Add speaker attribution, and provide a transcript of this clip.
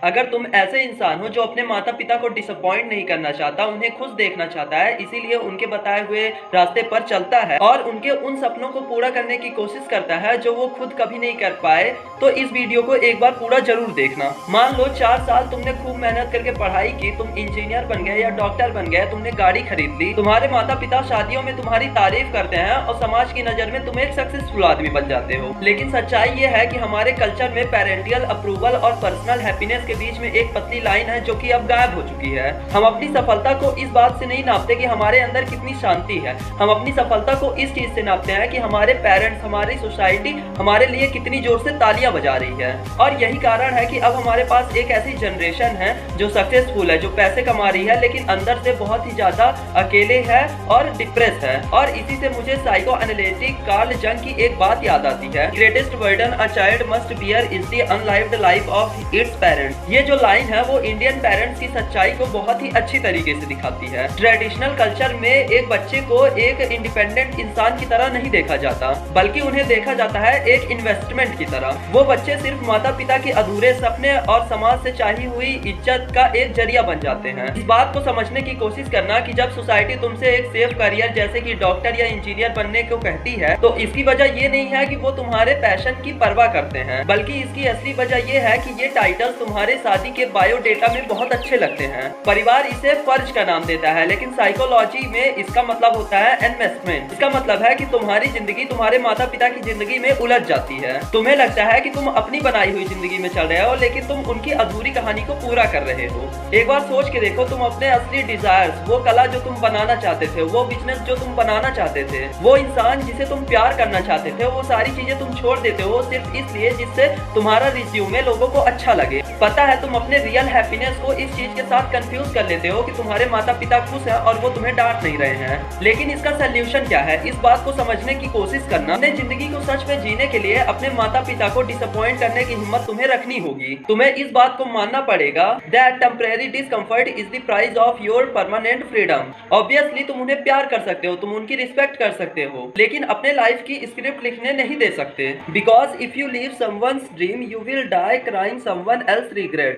Speaker 1: अगर तुम ऐसे इंसान हो जो अपने माता पिता को डिसअपॉइंट नहीं करना चाहता, उन्हें खुश देखना चाहता है, इसीलिए उनके बताए हुए रास्ते पर चलता है और उनके उन सपनों को पूरा करने की कोशिश करता है जो वो खुद कभी नहीं कर पाए, तो इस वीडियो को एक बार पूरा जरूर देखना। मान लो 4 साल तुमने खूब मेहनत करके पढ़ाई की, तुम इंजीनियर बन गए या डॉक्टर बन गए, तुमने गाड़ी खरीद ली, तुम्हारे माता पिता शादियों में तुम्हारी तारीफ करते हैं और समाज की नजर में तुम एक सक्सेसफुल आदमी बन जाते हो। लेकिन सच्चाई ये है कि हमारे कल्चर में पेरेंटियल अप्रूवल और पर्सनल हैप्पीनेस के बीच में एक पतली लाइन है जो कि अब गायब हो चुकी है। हम अपनी सफलता को इस बात से नहीं नापते कि हमारे अंदर कितनी शांति है, हम अपनी सफलता को इस चीज से नापते हैं कि हमारे पेरेंट्स, हमारी सोसाइटी हमारे लिए कितनी जोर से तालियां बजा रही है। और यही कारण है कि अब हमारे पास एक ऐसी जनरेशन है जो सक्सेसफुल है, जो पैसे कमा रही है, लेकिन अंदर से बहुत ही ज्यादा अकेले है और डिप्रेस है। और इसी से मुझे साइको एनालिटिक कार्ल जंग की एक बात याद आती है, greatest burden a child must bear is the unlived life of its parents. ये जो लाइन है वो इंडियन पेरेंट्स की सच्चाई को बहुत ही अच्छी तरीके से दिखाती है। ट्रेडिशनल कल्चर में एक बच्चे को एक इंडिपेंडेंट इंसान की तरह नहीं देखा जाता, बल्कि उन्हें देखा जाता है एक इन्वेस्टमेंट की तरह। वो बच्चे सिर्फ माता पिता के अधूरे सपने और समाज से चाही हुई इज्जत का एक जरिया बन जाते हैं। इस बात को समझने की कोशिश करना कि जब सोसाइटी तुमसे एक सेफ करियर जैसे कि डॉक्टर या इंजीनियर बनने को कहती है, तो इसकी वजह ये नहीं है कि वो तुम्हारे पैशन की परवाह करते हैं, बल्कि इसकी असली वजह ये है कि ये टाइटल्स तुम्हारे शादी के बायोडेटा में बहुत अच्छे लगते हैं। परिवार इसे फर्ज का नाम देता है, लेकिन साइकोलॉजी में इसका मतलब होता है इन्वेस्टमेंट। इसका मतलब है कि तुम्हारी जिंदगी तुम्हारे माता पिता की जिंदगी में उलझ जाती है। तुम्हें लगता है कि तुम अपनी बनाई हुई जिंदगी में चल रहे हो, लेकिन तुम उनकी अधूरी कहानी को पूरा कर रहे हो। एक बार सोच के देखो, तुम अपने असली डिजायर्स, वो कला जो तुम बनाना चाहते थे, वो बिजनेस जो तुम बनाना चाहते थे, वो इंसान जिसे तुम प्यार करना चाहते थे, वो सारी चीजें तुम छोड़ देते हो सिर्फ इसलिए जिससे तुम्हारा रिज्यूमे लोगों को अच्छा लगे। पता है, तुम अपने रियल हैप्पीनेस को इस चीज के साथ कंफ्यूज कर लेते हो कि तुम्हारे माता पिता खुश हैं और वो तुम्हें डांट नहीं रहे हैं। लेकिन इसका सोल्यूशन क्या है, इस बात को समझने की कोशिश करना। अपने जिंदगी को सच में जीने के लिए अपने माता पिता को डिसअपॉइंट करने की हिम्मत तुम्हें रखनी होगी। तुम्हें इस बात को मानना पड़ेगा that temporary discomfort is the price of your permanent freedom. Obviously तुम उन्हें प्यार कर सकते हो, तुम उनकी रिस्पेक्ट कर सकते हो, लेकिन अपने लाइफ की स्क्रिप्ट लिखने नहीं दे सकते। Because if you leave someone's dream you will die crying someone else regret.